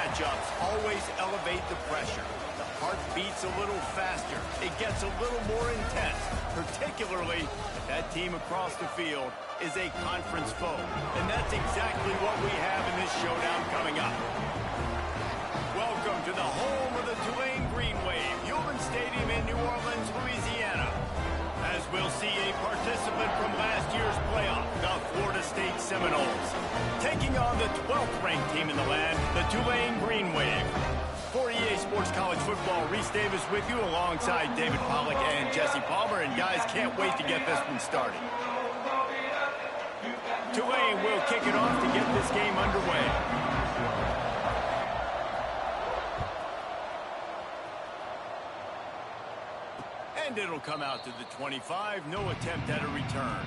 matchups always elevate the pressure. The heart beats a little faster. It gets a little more intense, particularly if that team across the field is a conference foe. And that's exactly what we have in this showdown coming up. Welcome to the home of the Tulane Green Wave, Human Stadium in New Orleans, Louisiana. As we'll see a participant from last year's playoff, the Florida State Seminoles, taking on the 12th ranked team in the land, the Tulane Green Wave. For EA Sports College Football, Reese Davis with you alongside David Pollack and Jesse Palmer. And guys, can't wait to get this one started. Tulane will kick it off to get this game underway. And it'll come out to the 25. No attempt at a return.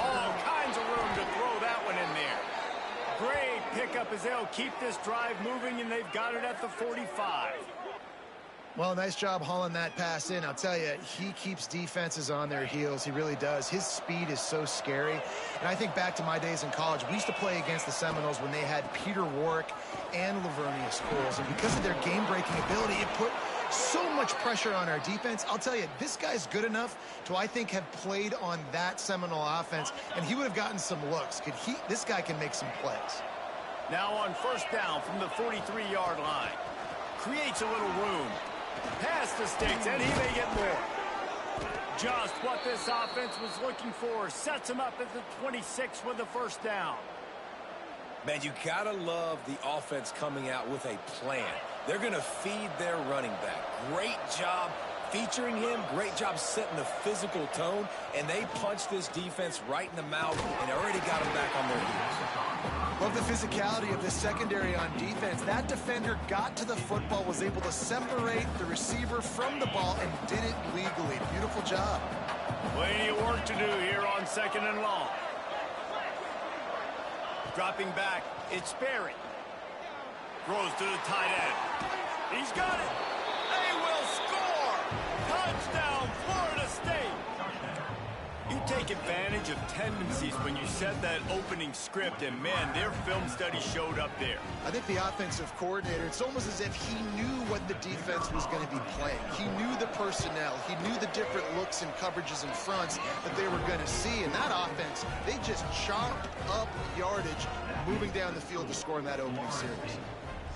All kinds of room to throw that one in there. Great pickup as they'll keep this drive moving, and they've got it at the 45. Well, nice job hauling that pass in. I'll tell you, he keeps defenses on their heels. He really does. His speed is so scary. And I think back to my days in college, we used to play against the Seminoles when they had Peter Warwick and Lavernia Schools. And because of their game-breaking ability, it put so much pressure on our defense. I'll tell you, this guy's good enough to, I think, have played on that Seminole offense, and he would have gotten some looks. This guy can make some plays. Now on first down from the 43-yard line. Creates a little room. Past the sticks, and he may get more. Just what this offense was looking for. Sets him up at the 26 with the first down. Man, you gotta love the offense coming out with a plan. They're gonna feed their running back. Great job featuring him. Great job setting the physical tone. And they punched this defense right in the mouth and already got them back on their heels. Love the physicality of this secondary on defense. That defender got to the football, was able to separate the receiver from the ball, and did it legally. Beautiful job. Plenty of work to do here on second and long. Dropping back, it's Berry. Throws to the tight end. He's got it. They will score. Touchdown, Florida State. You take advantage of tendencies when you set that opening script, and man, their film study showed up there. I think the offensive coordinator, it's almost as if he knew what the defense was going to be playing. He knew the personnel. He knew the different looks and coverages and fronts that they were going to see. And that offense, they just chopped up yardage, moving down the field to score in that opening series.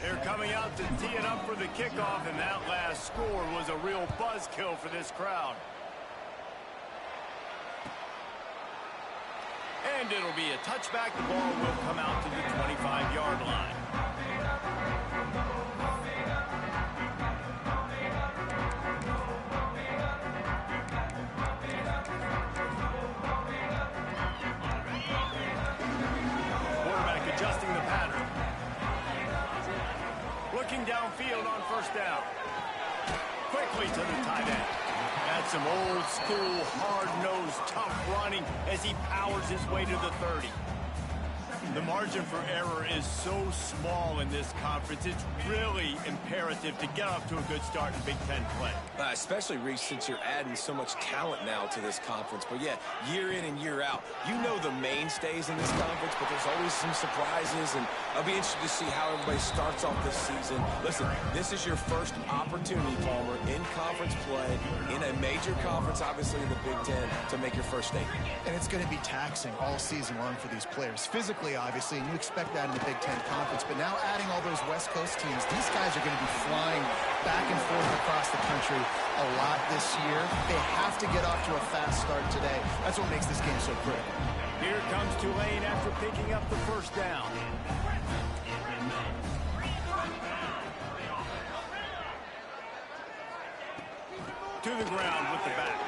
They're coming out to tee it up for the kickoff, and that last score was a real buzzkill for this crowd. And it'll be a touchback. The ball will come out to the 25-yard line. Quarterback adjusting the pattern. Looking downfield on first down. Quickly to the tight end. That's some old-school, hard-nosed, tough running as he powers his way to the 30. The margin for error is so small in this conference. It's really imperative to get off to a good start in Big Ten play. Especially, Reese, since you're adding so much talent now to this conference. But, yeah, year in and year out, you know the mainstays in this conference, but there's always some surprises, and I'll be interested to see how everybody starts off this season. Listen, this is your first opportunity, Palmer, in conference play, in a major conference, obviously in the Big Ten, to make your first statement. And it's going to be taxing all season long for these players. Physically, obviously, and you expect that in the Big Ten Conference. But now adding all those West Coast teams, these guys are going to be flying back and forth across the country a lot this year. They have to get off to a fast start today. That's what makes this game so critical. Here comes Tulane after picking up the first down. To the ground with the back.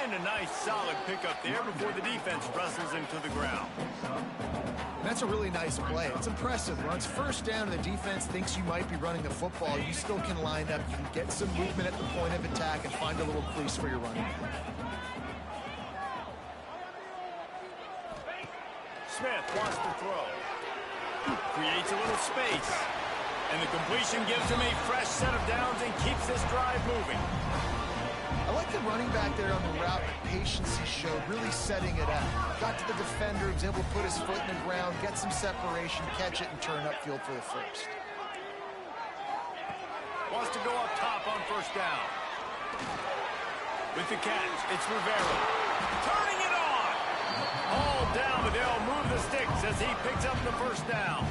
And a nice solid pickup there before the defense wrestles him to the ground. That's a really nice play. It's impressive. Once first down and the defense thinks you might be running the football, you still can line up. You can get some movement at the point of attack and find a little crease for your running. Smith wants to throw. Creates a little space. And the completion gives him a fresh set of downs and keeps this drive moving. I like the running back there on the route, the patience he showed, really setting it up. Got to the defender, was able to put his foot in the ground, get some separation, catch it, and turn upfield for the first. Wants to go up top on first down. With the catch, it's Rivera. Turning it on! All down, but they'll move the sticks as he picks up the first down.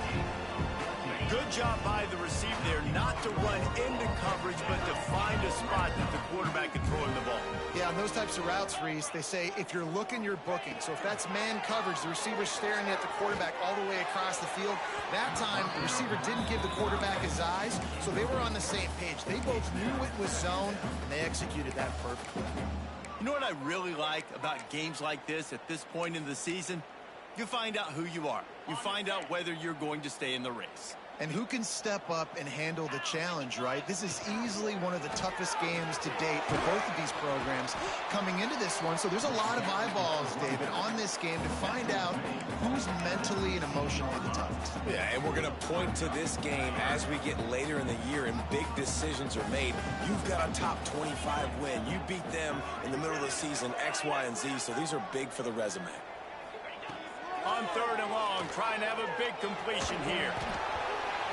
Good job by the receiver there, not to run into coverage, but to find a spot that the quarterback can throw in the ball. Yeah, on those types of routes, Reese, they say if you're looking, you're booking. So if that's man coverage, the receiver's staring at the quarterback all the way across the field. That time, the receiver didn't give the quarterback his eyes, so they were on the same page. They both knew it was zone, and they executed that perfectly. You know what I really like about games like this at this point in the season? You find out who you are. You find out whether you're going to stay in the race. And who can step up and handle the challenge, right? This is easily one of the toughest games to date for both of these programs coming into this one. So there's a lot of eyeballs, David, on this game to find out who's mentally and emotionally the toughest. Yeah, and we're going to point to this game as we get later in the year and big decisions are made. You've got a top 25 win. You beat them in the middle of the season, X, Y, and Z, so these are big for the resume. On third and long, trying to have a big completion here.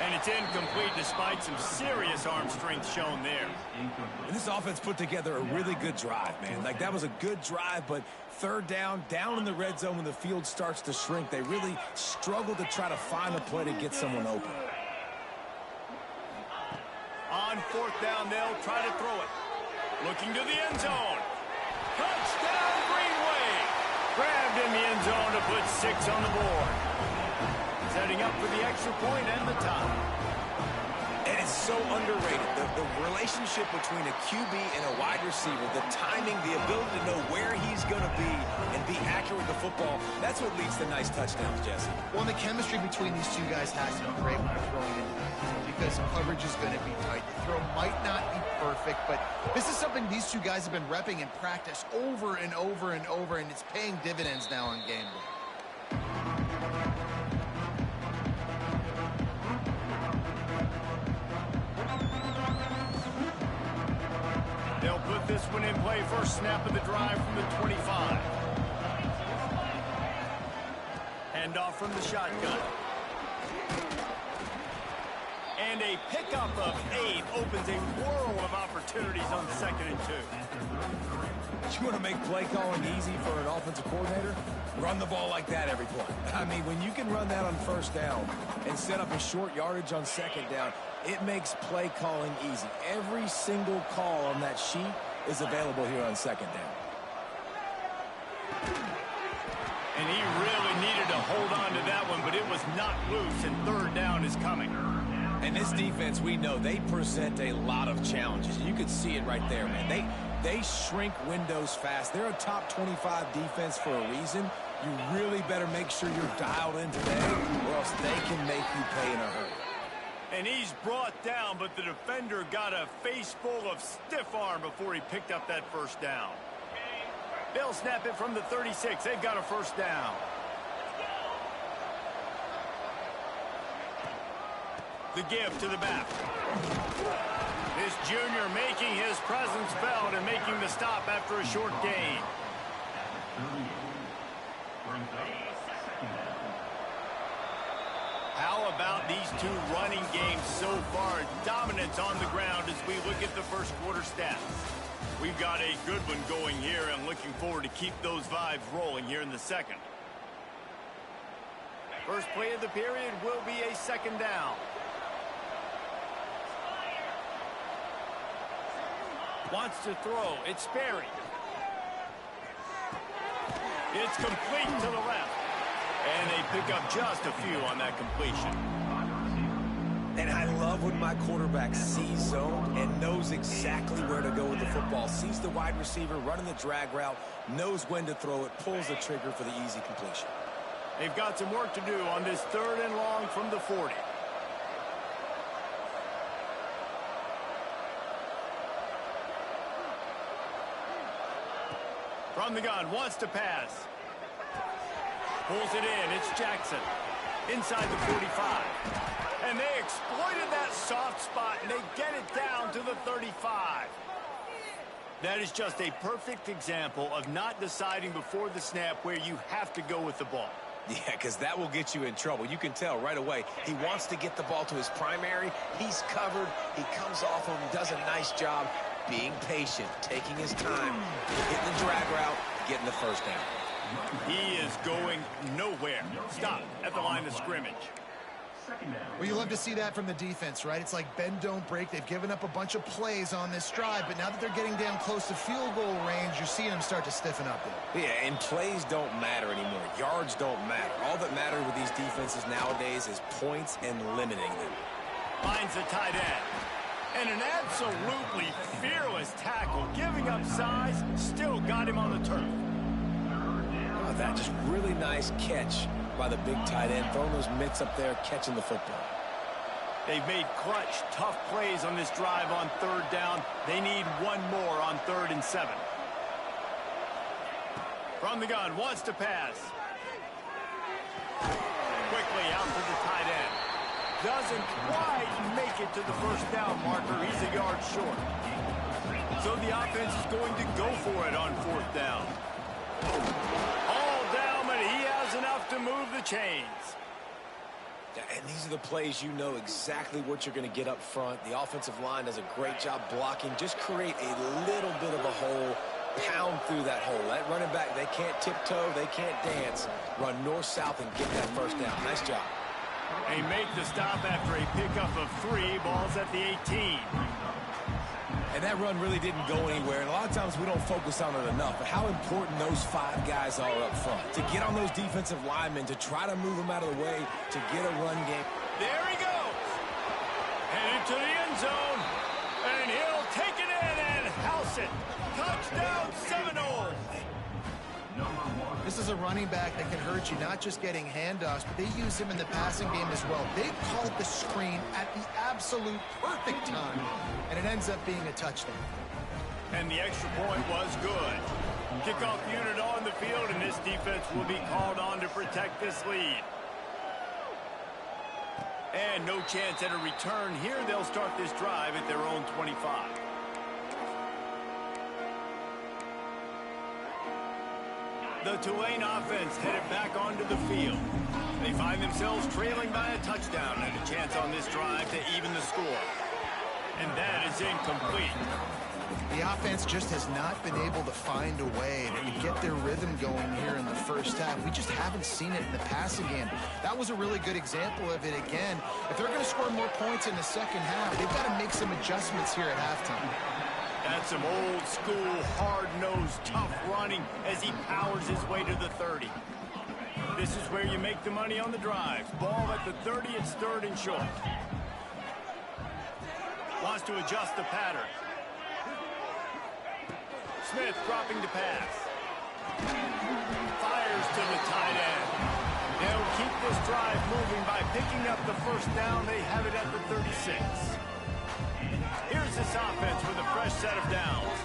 And it's incomplete despite some serious arm strength shown there. And this offense put together a really good drive, man. Like, that was a good drive, but third down in the red zone when the field starts to shrink, they really struggle to try to find a play to get someone open. On fourth down, they'll try to throw it. Looking to the end zone. Touchdown, Greenway! Grabbed in the end zone to put 6 on the board. Setting up for the extra point and the tie. And it's so underrated. The relationship between a QB and a wide receiver, the timing, the ability to know where he's going to be and be accurate with the football, that's what leads to nice touchdowns, Jesse. Well, the chemistry between these two guys has to be great when they're throwing into the field because coverage is going to be tight. The throw might not be perfect, but this is something these two guys have been repping in practice over and over and over, and it's paying dividends now on game day. They'll put this one in play. First snap of the drive from the 25. Hand off from the shotgun. And a pickup of 8 opens a world of opportunities on 2nd and 2. You want to make play calling easy for an offensive coordinator? Run the ball like that every play. I mean, when you can run that on first down and set up a short yardage on second down, it makes play calling easy. Every single call on that sheet is available here on second down. And he really needed to hold on to that one, but it was not loose, and third down is coming. And this defense, we know, they present a lot of challenges. You can see it right there, man. They shrink windows fast. They're a top 25 defense for a reason. You really better make sure you're dialed in today, or else they can make you pay in a hurry. And he's brought down, but the defender got a face full of stiff arm before he picked up that first down. They'll snap it from the 36. They've got a first down. The give to the back. This junior making his presence felt and making the stop after a short gain. How about these two running games so far? Dominance on the ground as we look at the first quarter stats. We've got a good one going here and looking forward to keep those vibes rolling here in the second. First play of the period will be a second down. Wants to throw. It's Sperry. It's complete to the left. And they pick up just a few on that completion. And I love when my quarterback sees zone and knows exactly where to go with the football. Sees the wide receiver running the drag route, knows when to throw it, pulls the trigger for the easy completion. They've got some work to do on this third and long from the 40. From the gun, wants to pass. Pulls it in, it's Jackson. Inside the 45. And they exploited that soft spot, and they get it down to the 35. That is just a perfect example of not deciding before the snap where you have to go with the ball. Yeah, because that will get you in trouble. You can tell right away he wants to get the ball to his primary. He's covered. He comes off him, does a nice job being patient, taking his time, hitting the drag route, getting the first down. He is going nowhere. Stop at the line of scrimmage. Well, you love to see that from the defense, right? It's like bend, don't break. They've given up a bunch of plays on this drive, but now that they're getting down close to field goal range, you're seeing them start to stiffen up there. Yeah, and plays don't matter anymore. Yards don't matter. All that matters with these defenses nowadays is points and limiting them. Finds the tight end. And an absolutely fearless tackle, giving up size, still got him on the turf. Oh, that just really nice catch by the big tight end, throwing those mitts up there, catching the football. They've made clutch, tough plays on this drive on third down. They need one more on 3rd and 7. From the gun, wants to pass. Quickly out to the tight end. Doesn't quite make it to the first down marker. He's a yard short. So the offense is going to go for it on 4th down. All down, but he has enough to move the chains. And these are the plays you know exactly what you're going to get up front. The offensive line does a great job blocking. Just create a little bit of a hole, pound through that hole. That running back, they can't tiptoe, they can't dance. Run north-south and get that first down. Nice job. They make the stop after a pickup of 3. Ball's at the 18. And that run really didn't go anywhere. And a lot of times we don't focus on it enough. But how important those 5 guys are up front. To get on those defensive linemen, to try to move them out of the way, to get a run game. There he goes. Headed to the end zone. And he'll take it in and house it. Touchdown Seminoles. This is a running back that can hurt you, not just getting handoffs, but they use him in the passing game as well. They called the screen at the absolute perfect time, and it ends up being a touchdown. And the extra point was good. Kickoff unit on the field, and this defense will be called on to protect this lead. And no chance at a return here. They'll start this drive at their own 25. The Tulane offense headed back onto the field. They find themselves trailing by a touchdown and a chance on this drive to even the score. And that is incomplete. The offense just has not been able to find a way to get their rhythm going here in the first half. We just haven't seen it in the passing game. That was a really good example of it again. If they're going to score more points in the second half, they've got to make some adjustments here at halftime. That's some old-school, hard-nosed, tough running as he powers his way to the 30. This is where you make the money on the drives. Ball at the 30, it's 3rd and short. Wants to adjust the pattern. Smith dropping to pass. Fires to the tight end. They'll keep this drive moving by picking up the first down. They have it at the 36. Here's this offense with a fresh set of downs.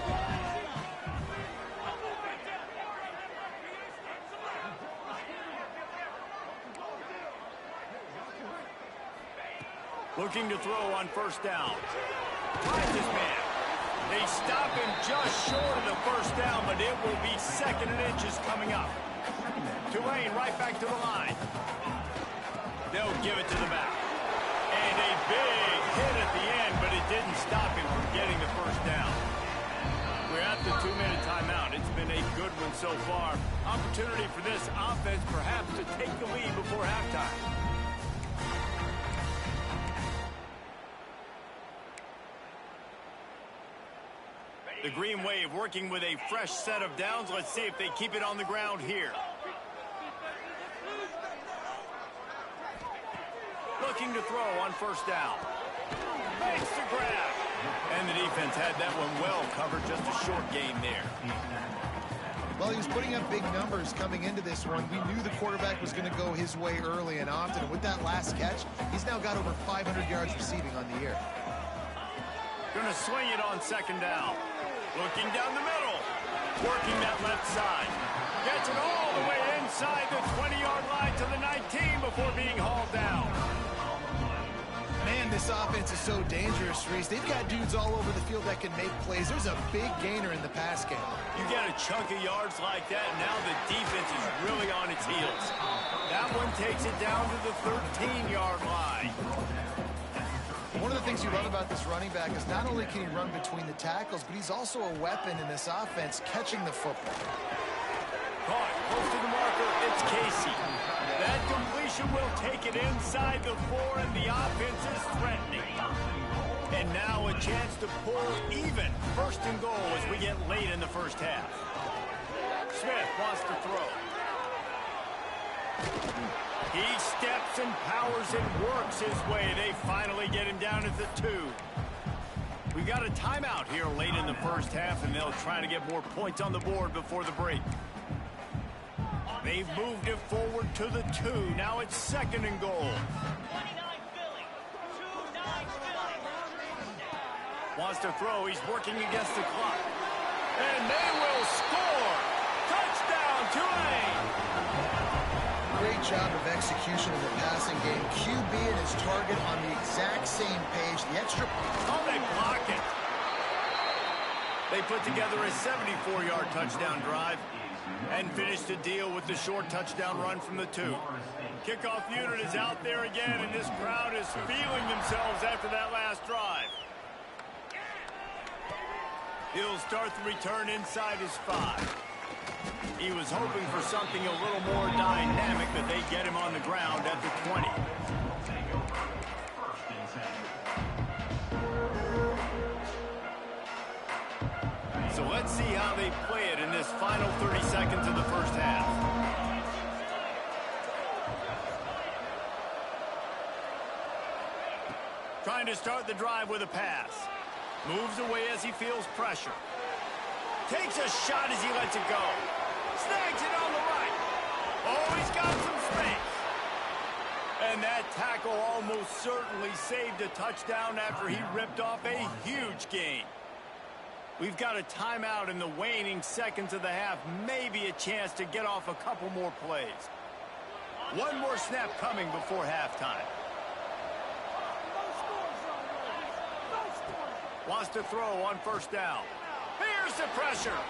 Looking to throw on first down. Finds his man. They stop him just short of the first down, but it will be 2nd and inches coming up. Tulane right back to the line. They'll give it to the back. And a big hit at the end, but it didn't stop him from getting the first down. We're at the 2-minute timeout. It's been a good one so far. Opportunity for this offense perhaps to take the lead before halftime. The Green Wave working with a fresh set of downs. Let's see if they keep it on the ground here. Looking to throw on first down. Makes the grab. And the defense had that one well covered. Just a short gain there. Well, he was putting up big numbers coming into this one. We knew the quarterback was going to go his way early and often. And with that last catch, he's now got over 500 yards receiving on the year. Going to swing it on 2nd down. Looking down the middle. Working that left side. Gets it all the way inside the 20-yard line to the 19 before being hauled down. Man, this offense is so dangerous, Reese. They've got dudes all over the field that can make plays. There's a big gainer in the pass game. You get a chunk of yards like that, and now the defense is really on its heels. That one takes it down to the 13-yard line. One of the things you love about this running back is not only can he run between the tackles, but he's also a weapon in this offense catching the football. Caught, close to the marker, it's Casey. That completion will take it inside the 4, and the offense is threatening. And now a chance to pull even first and goal as we get late in the first half. Smith wants to throw. He steps and powers and works his way. They finally get him down at the 2. We've got a timeout here late in the first half, and they'll try to get more points on the board before the break. They've moved it forward to the 2. Now it's second and goal. Wants to throw. He's working against the clock. And they will score. Touchdown, Tulane. Great job of execution in the passing game. QB and his target on the exact same page. The extra... Oh, they block it. They put together a 74-yard touchdown drive and finished the deal with the short touchdown run from the 2. Kickoff unit is out there again, and this crowd is feeling themselves after that last drive. He'll start the return inside his 5. He was hoping for something a little more dynamic, but they get him on the ground at the 20. So let's see how they play it in this final 30 seconds of the first half. Trying to start the drive with a pass. Moves away as he feels pressure. Takes a shot as he lets it go. Snags it on the right. Oh, he's got some space. And that tackle almost certainly saved a touchdown after he ripped off a huge gain. We've got a timeout in the waning seconds of the half. Maybe a chance to get off a couple more plays. One more snap coming before halftime. Wants to throw on first down. Here's the pressure.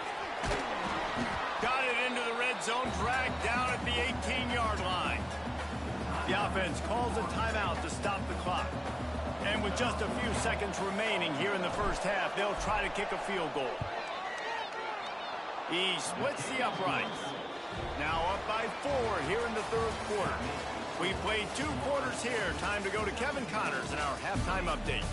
Got it into the red zone, dragged down at the 18-yard line. The offense calls a timeout to stop the clock. And with just a few seconds remaining here in the first half, they'll try to kick a field goal. He splits the uprights. Now up by 4 here in the third quarter. We've played 2 quarters here. Time to go to Kevin Connors in our halftime update.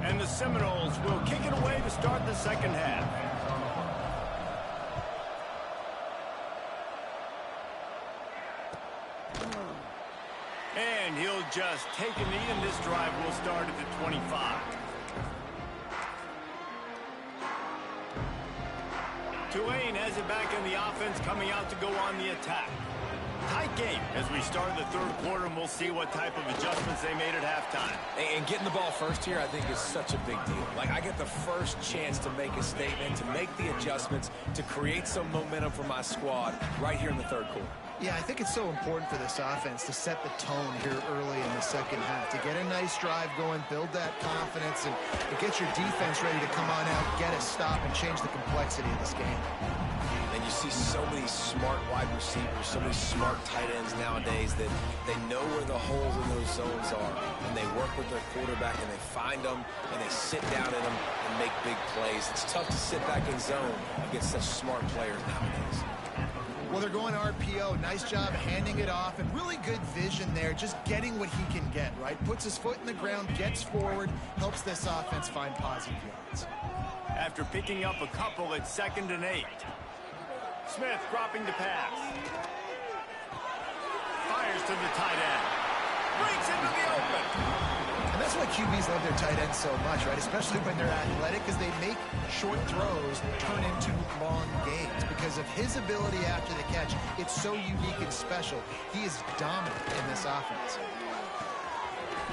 And the Seminoles will kick it away to start the second half. And he'll just take a knee, and this drive will start at the 25. Tulane has it back in the offense, coming out to go on the attack. Tight game as we start the third quarter, and we'll see what type of adjustments they made at halftime. And getting the ball first here, I think, is such a big deal. Like, I get the first chance to make a statement, to make the adjustments, to create some momentum for my squad right here in the third quarter. Yeah, I think it's so important for this offense to set the tone here early in the second half, to get a nice drive going, build that confidence, and get your defense ready to come on out, get a stop, and change the complexity of this game. And you see so many smart wide receivers, so many smart tight ends nowadays that they know where the holes in those zones are, and they work with their quarterback, and they find them, and they sit down in them and make big plays. It's tough to sit back in zone against such smart players nowadays. Well, they're going RPO. Nice job handing it off, and really good vision there, just getting what he can get, right? Puts his foot in the ground, gets forward, helps this offense find positive yards. After picking up a couple at 2nd and 8. Smith dropping the pass. Fires to the tight end. Breaks into the open. And that's why QBs love their tight ends so much, right? Especially when they're athletic, because they make short throws turn into long gains. Because of his ability after the catch, it's so unique and special. He is dominant in this offense.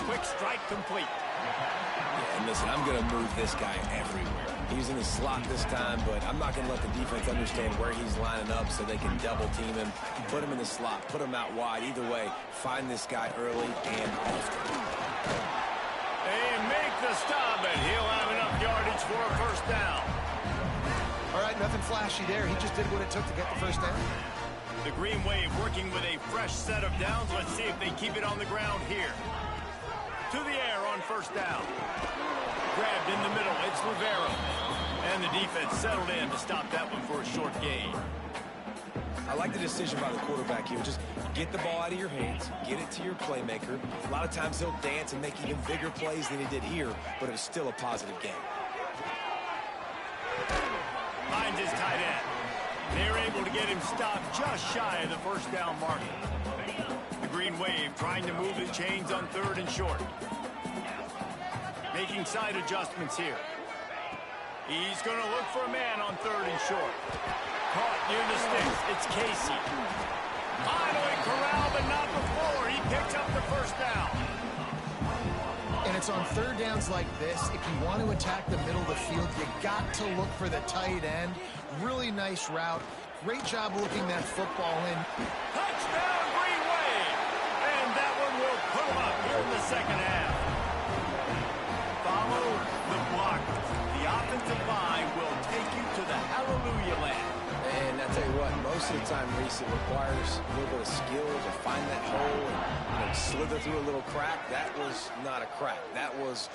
Quick strike complete. Yeah, And listen, I'm going to move this guy everywhere. He's in the slot this time, but I'm not going to let the defense understand where he's lining up so they can double team him. Put him in the slot, put him out wide. Either way, find this guy early and often. And make the stop, and he'll have enough yardage for a first down. All right, nothing flashy there. He just did what it took to get the first down. The Green Wave working with a fresh set of downs. Let's see if they keep it on the ground here. To the air on first down. Grabbed in the middle. It's Rivera. And the defense settled in to stop that one for a short gain. I like the decision by the quarterback here. Just get the ball out of your hands, get it to your playmaker. A lot of times he'll dance and make even bigger plays than he did here, but it was still a positive game. Finds his tight end. They're able to get him stopped just shy of the first down marker. The Green Wave trying to move the chains on third and short. Making side adjustments here. He's going to look for a man on third and short. Caught near the sticks. It's Casey. Finally corralled, but not before. He picks up the first down. And it's on third downs like this. If you want to attack the middle of the field, you got to look for the tight end. Really nice route. Great job looking that football in. Touchdown, Green Wave! And that one will put him up here in the second half. Follow the block. The offensive line will take you to the hallelujah land. And I tell you what, most of the time, Reese, it requires a little bit of skill to find that hole and slither through a little crack. That was not a crack. That was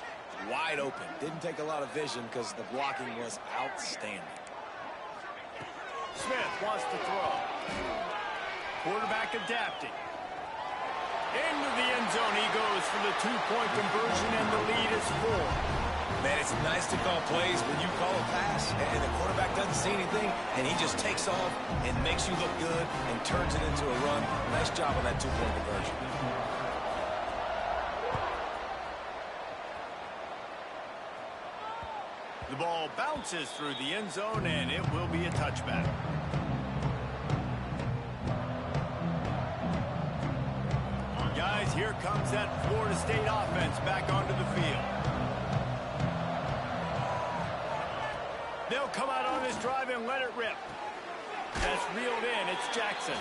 wide open. Didn't take a lot of vision because the blocking was outstanding. Smith wants to throw. Quarterback adapting. Into the end zone he goes for the two-point conversion, and the lead is 4. Man, it's nice to call plays when you call a pass and the quarterback doesn't see anything, and he just takes off and makes you look good and turns it into a run. Nice job on that two-point conversion. The ball bounces through the end zone, and it will be a touchback. Guys, here comes that Florida State offense back onto the field. They'll come out on this drive and let it rip. That's reeled in. It's Jackson.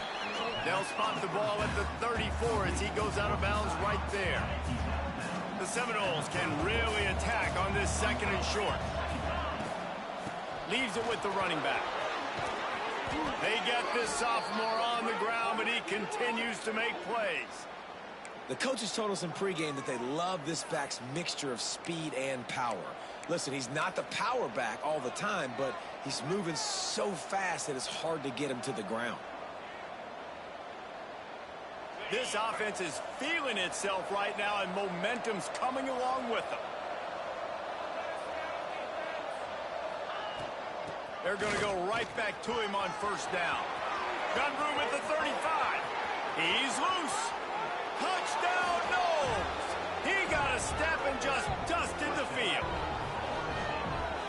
They'll spot the ball at the 34 as he goes out of bounds right there. The Seminoles can really attack on this second and short. Leaves it with the running back. They get this sophomore on the ground, but he continues to make plays. The coaches told us in pregame that they love this back's mixture of speed and power. Listen, he's not the power back all the time, but he's moving so fast that it's hard to get him to the ground. This offense is feeling itself right now, and momentum's coming along with them. They're going to go right back to him on first down. Gun room at the 35. He's loose. Touchdown, Knowles. He got a step and just dusted the field.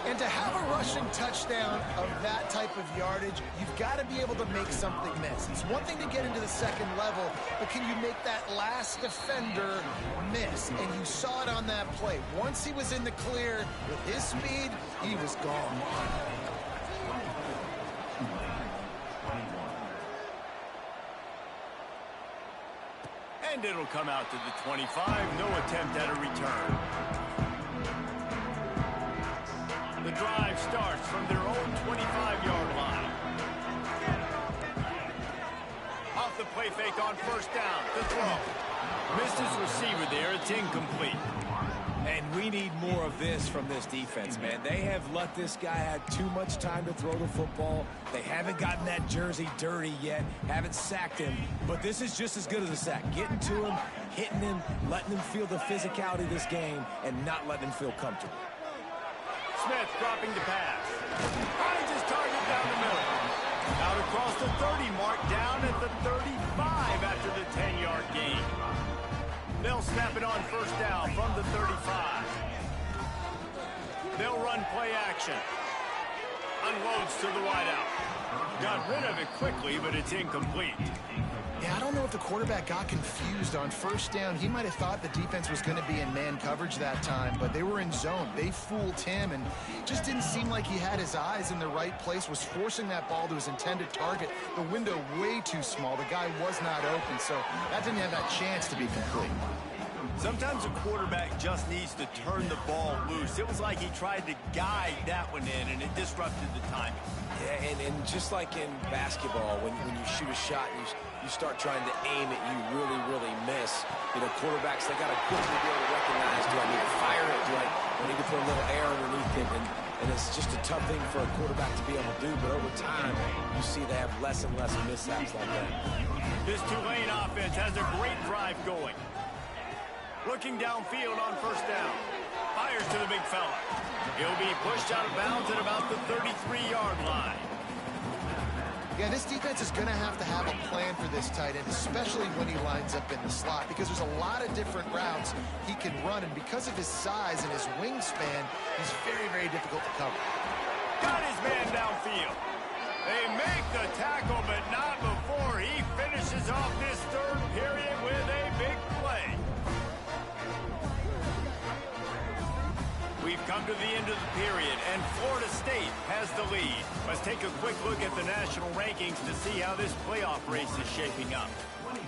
And to have a rushing touchdown of that type of yardage, you've got to be able to make something miss. It's one thing to get into the second level, but can you make that last defender miss? And you saw it on that play. Once he was in the clear with his speed, he was gone. And it'll come out to the 25. No attempt at a return. The drive starts from their own 25-yard line. Off the play fake on first down. The throw. Missed his receiver there. It's incomplete. And we need more of this from this defense, man. They have let this guy have too much time to throw the football. They haven't gotten that jersey dirty yet, haven't sacked him. But this is just as good as a sack. Getting to him, hitting him, letting him feel the physicality of this game, and not letting him feel comfortable. Smith dropping the pass. Finds his target down the middle. Out across the 30 mark, down at the 35 after the 10-yard gain. They'll snap it on first down from the 35. They'll run play action. Unloads to the wideout. Got rid of it quickly, but it's incomplete. Yeah, I don't know if the quarterback got confused on first down. He might have thought the defense was going to be in man coverage that time, but they were in zone. They fooled him, and just didn't seem like he had his eyes in the right place, was forcing that ball to his intended target. The window way too small. The guy was not open, so that didn't have that chance to be complete. Sometimes a quarterback just needs to turn the ball loose. It was like he tried to guide that one in, and it disrupted the timing. Yeah, and just like in basketball, when you shoot a shot and you start trying to aim it, you really miss. You know, quarterbacks, they got to quickly be able to recognize, do I need to fire it? Do I need to put a little air underneath it? And it's just a tough thing for a quarterback to be able to do, but over time, you see they have less and less mishaps like that. This Tulane offense has a great drive going. Looking downfield on first down. Fires to the big fella. He'll be pushed out of bounds at about the 33-yard line. Yeah, this defense is going to have a plan for this tight end, especially when he lines up in the slot, because there's a lot of different routes he can run, and because of his size and his wingspan, he's very difficult to cover. Got his man downfield. They make the tackle, but not before he finishes off this third period with a big play. We've come to the end of the period, and Florida State has the lead. Let's take a quick look at the national rankings to see how this playoff race is shaping up.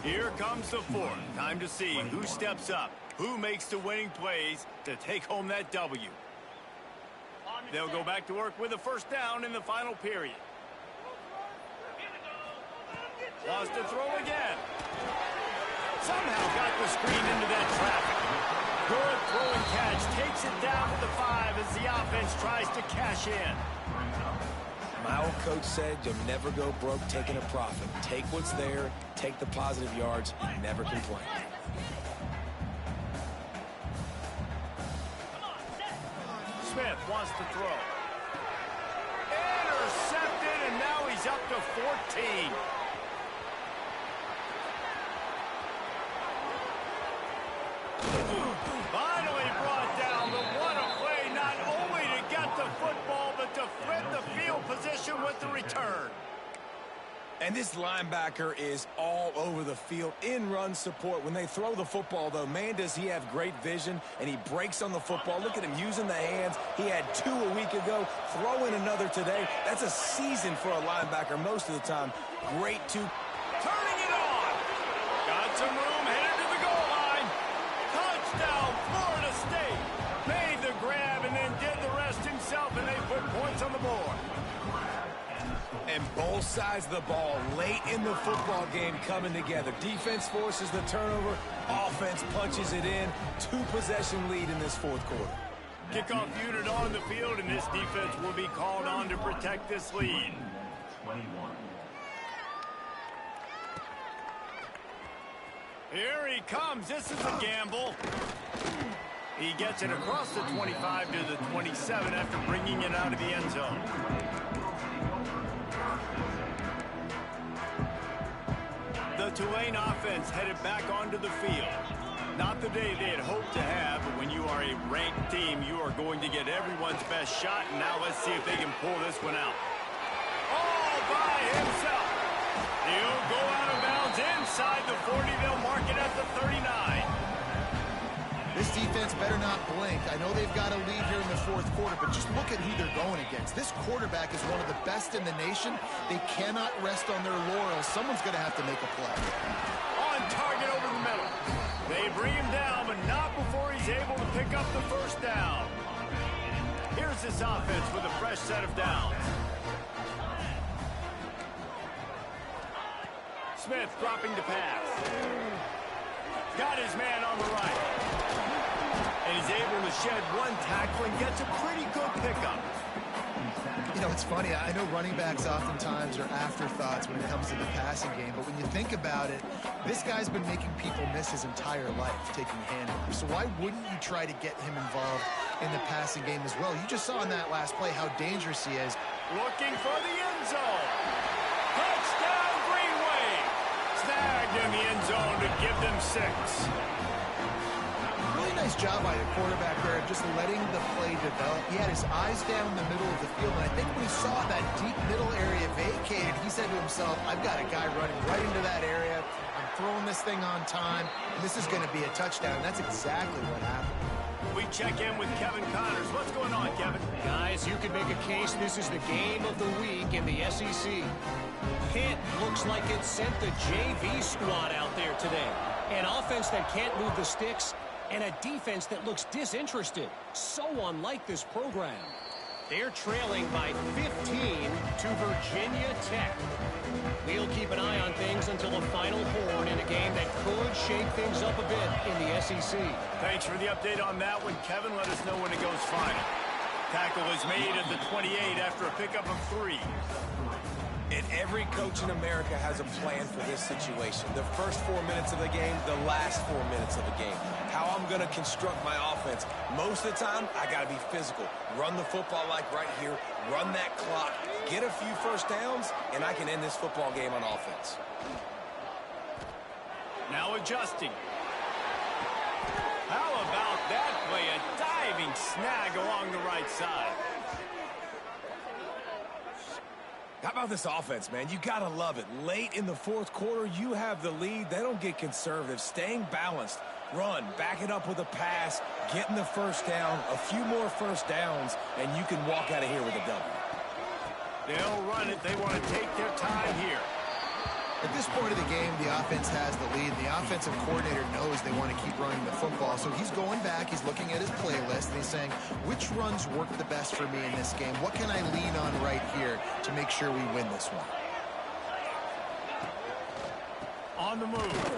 Here comes the fourth. Time to see who steps up, who makes the winning plays to take home that W. They'll go back to work with a first down in the final period. Wants to throw again. Somehow got the screen into that traffic. Good throwing catch, takes it down to the 5 as the offense tries to cash in. My old coach said you'll never go broke taking a profit. Take what's there, take the positive yards, and never complain. Smith wants to throw. Intercepted, and now he's up to 14. Finally brought down, but what a play, not only to get the football, but to flip the field position with the return. And this linebacker is all over the field in run support. When they throw the football, though, man, does he have great vision, and he breaks on the football. Look at him using the hands. He had 2 a week ago, throwing another today. That's a season for a linebacker most of the time. Great to turning it on. Got some room, headed to the goal line. Touchdown, Florida State. Made the grab and then did the rest himself, and they put points on the board. And both sides of the ball late in the football game coming together. Defense forces the turnover. Offense punches it in. 2-possession lead in this fourth quarter. Kickoff unit on the field, and this defense will be called on to protect this lead. 21. Here he comes. This is a gamble. He gets it across the 25 to the 27 after bringing it out of the end zone. The Tulane offense headed back onto the field. Not the day they had hoped to have, but when you are a ranked team, you are going to get everyone's best shot. And now let's see if they can pull this one out. All by himself. He'll go out of bounds inside the 40. They'll mark it at the 39. This defense better not blink. I know they've got a lead here in the fourth quarter, but just look at who they're going against. This quarterback is one of the best in the nation. They cannot rest on their laurels. Someone's going to have to make a play. On target over the middle. They bring him down, but not before he's able to pick up the first down. Here's this offense with a fresh set of downs. Smith dropping to pass. Got his man on the right. And he's able to shed one tackle and gets a pretty good pickup. You know, it's funny. I know running backs oftentimes are afterthoughts when it comes to the passing game, but when you think about it, this guy's been making people miss his entire life taking handovers. So why wouldn't you try to get him involved in the passing game as well? You just saw in that last play how dangerous he is. Looking for the end zone. Touchdown, Greenway. Snagged in the end zone to give them 6. Really nice job by the quarterback there of just letting the play develop. He had his eyes down the middle of the field, and I think when he saw that deep middle area vacated, he said to himself, I've got a guy running right into that area. throwing this thing on time, and this is going to be a touchdown. That's exactly what happened. We check in with Kevin Connors. What's going on, Kevin? Guys, you can make a case this is the game of the week in the SEC. Pitt looks like it sent the JV squad out there today. An offense that can't move the sticks and a defense that looks disinterested. So unlike this program. They're trailing by 15 to Virginia Tech. We'll keep an eye on things until the final horn in a game that could shake things up a bit in the SEC. Thanks for the update on that one, Kevin. Let us know when it goes final. Tackle is made at the 28 after a pickup of 3. And every coach in America has a plan for this situation. The first 4 minutes of the game, the last 4 minutes of the game. How I'm going to construct my offense. Most of the time, I got to be physical. Run the football like right here. Run that clock. Get a few first downs, and I can end this football game on offense. Now adjusting. How about that play? A diving snag along the right side. How about this offense, man? You got to love it. Late in the fourth quarter, you have the lead. They don't get conservative. Staying balanced. Run. Back it up with a pass. Getting the first down. A few more first downs, and you can walk out of here with a W. They'll run it. They want to take their time here. At this point of the game, the offense has the lead. The offensive coordinator knows they want to keep running the football. So he's going back, he's looking at his playlist, and he's saying, which runs work the best for me in this game? What can I lean on right here to make sure we win this one? On the move.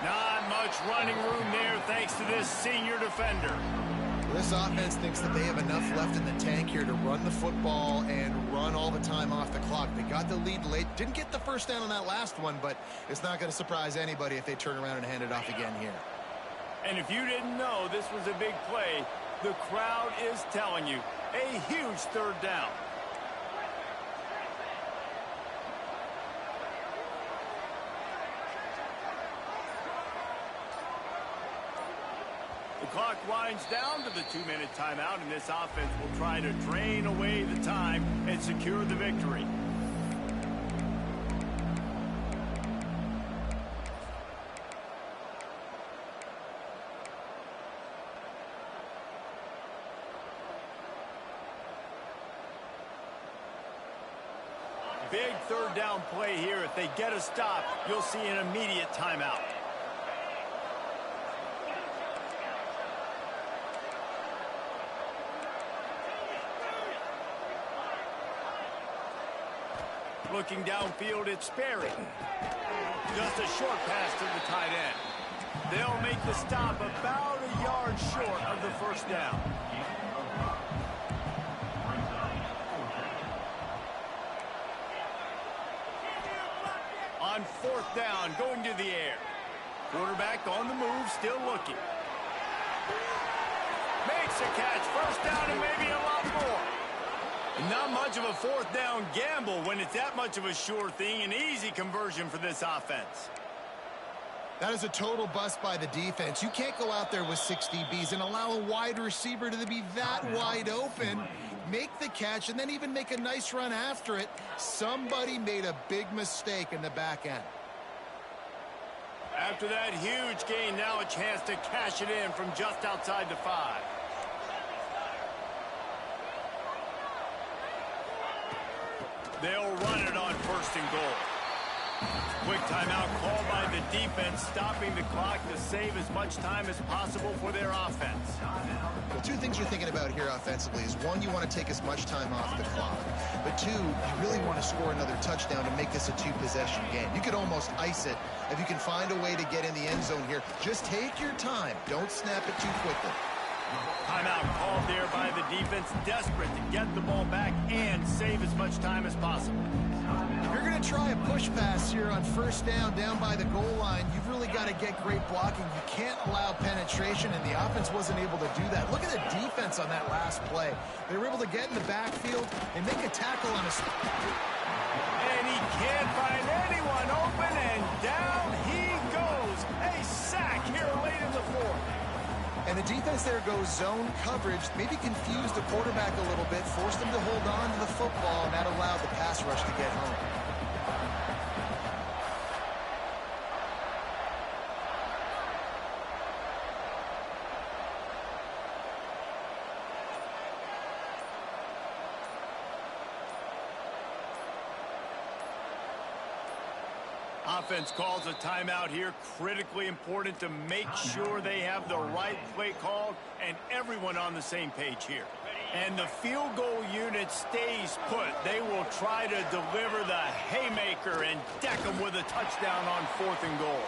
Not much running room there thanks to this senior defender. This offense thinks that they have enough left in the tank here to run the football and run all the time off the clock. They got the lead late. Didn't get the first down on that last one, but it's not going to surprise anybody if they turn around and hand it off again here. And if you didn't know this was a big play, the crowd is telling you. A huge third down. The clock winds down to the 2-minute timeout, and this offense will try to drain away the time and secure the victory. Big third down play here. If they get a stop, you'll see an immediate timeout. Looking downfield, it's Sperry. Just a short pass to the tight end. They'll make the stop about a yard short of the first down. On fourth down, going to the air. Quarterback on the move, still looking. Makes a catch, first down and maybe a lot more. Not much of a fourth down gamble when it's that much of a sure thing. An easy conversion for this offense. That is a total bust by the defense. You can't go out there with 6 DBs and allow a wide receiver to be that wide open, make the catch, and then even make a nice run after it. Somebody made a big mistake in the back end. After that huge gain, now a chance to cash it in from just outside the 5. They'll run it on first and goal. Quick timeout called by the defense, stopping the clock to save as much time as possible for their offense. Well, 2 things you're thinking about here offensively is, 1, you want to take as much time off the clock. But 2, you really want to score another touchdown to make this a 2-possession game. You could almost ice it if you can find a way to get in the end zone here. Just take your time. Don't snap it too quickly. Timeout called there by the defense, desperate to get the ball back and save as much time as possible. If you're going to try a push pass here on first down by the goal line, you've really got to get great blocking. You can't allow penetration, and the offense wasn't able to do that. Look at the defense on that last play. They were able to get in the backfield and make a tackle on a... And he can't find anyone open, and down he goes. A sack here late in the 4th. And the defense there goes zone coverage, maybe confused the quarterback a little bit, forced him to hold on to the football, and that allowed the pass rush to get home. Offense calls a timeout here. Critically important to make sure they have the right play called and everyone on the same page here. And the field goal unit stays put. They will try to deliver the haymaker and deck them with a touchdown on 4th and goal.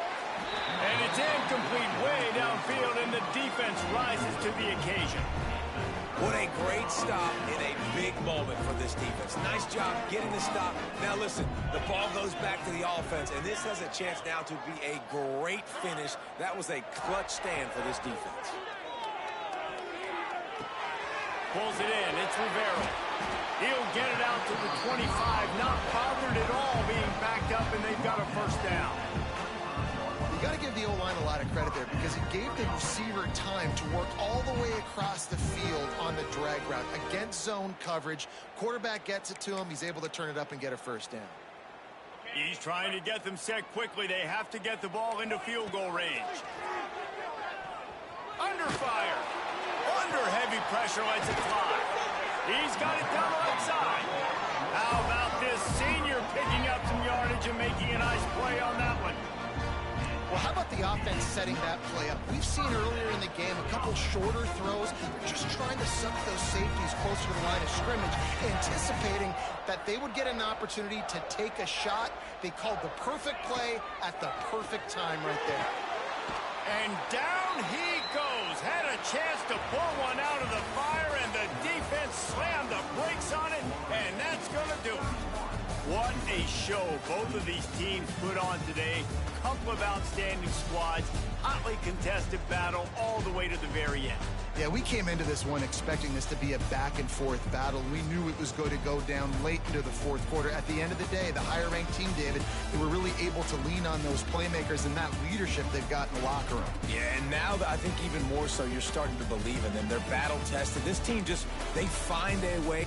And it's incomplete way downfield, and the defense rises to the occasion. What a great stop in a big moment for this defense. Nice job getting the stop. Now listen, the ball goes back to the offense, and this has a chance now to be a great finish. That was a clutch stand for this defense. Pulls it in. It's Rivera. He'll get it out to the 25. Not bothered at all being backed up, and they've got a first down. You got to give the O-line a lot of credit there because he gave the receiver time to work all the way across the field on the drag route. Against zone coverage, quarterback gets it to him. He's able to turn it up and get a first down. He's trying to get them set quickly. They have to get the ball into field goal range. Under fire. Under heavy pressure, lets it fly. He's got it down the right side. How about this senior picking up some yardage and making a nice play on that one? Well, how about the offense setting that play up? We've seen earlier in the game a couple shorter throws. They're just trying to suck those safeties closer to the line of scrimmage, anticipating that they would get an opportunity to take a shot. They called the perfect play at the perfect time right there. And down he goes. Had a chance to pull one out of the fire, and the defense slammed the brakes on it, and that's going to do it. What a show both of these teams put on today. Couple of outstanding squads, hotly contested battle all the way to the very end. Yeah, we came into this one expecting this to be a back-and-forth battle. We knew it was going to go down late into the fourth quarter. At the end of the day, the higher-ranked team, David, they were really able to lean on those playmakers and that leadership they've got in the locker room. Yeah, and now I think even more so, you're starting to believe in them. They're battle-tested. This team just, they find a way.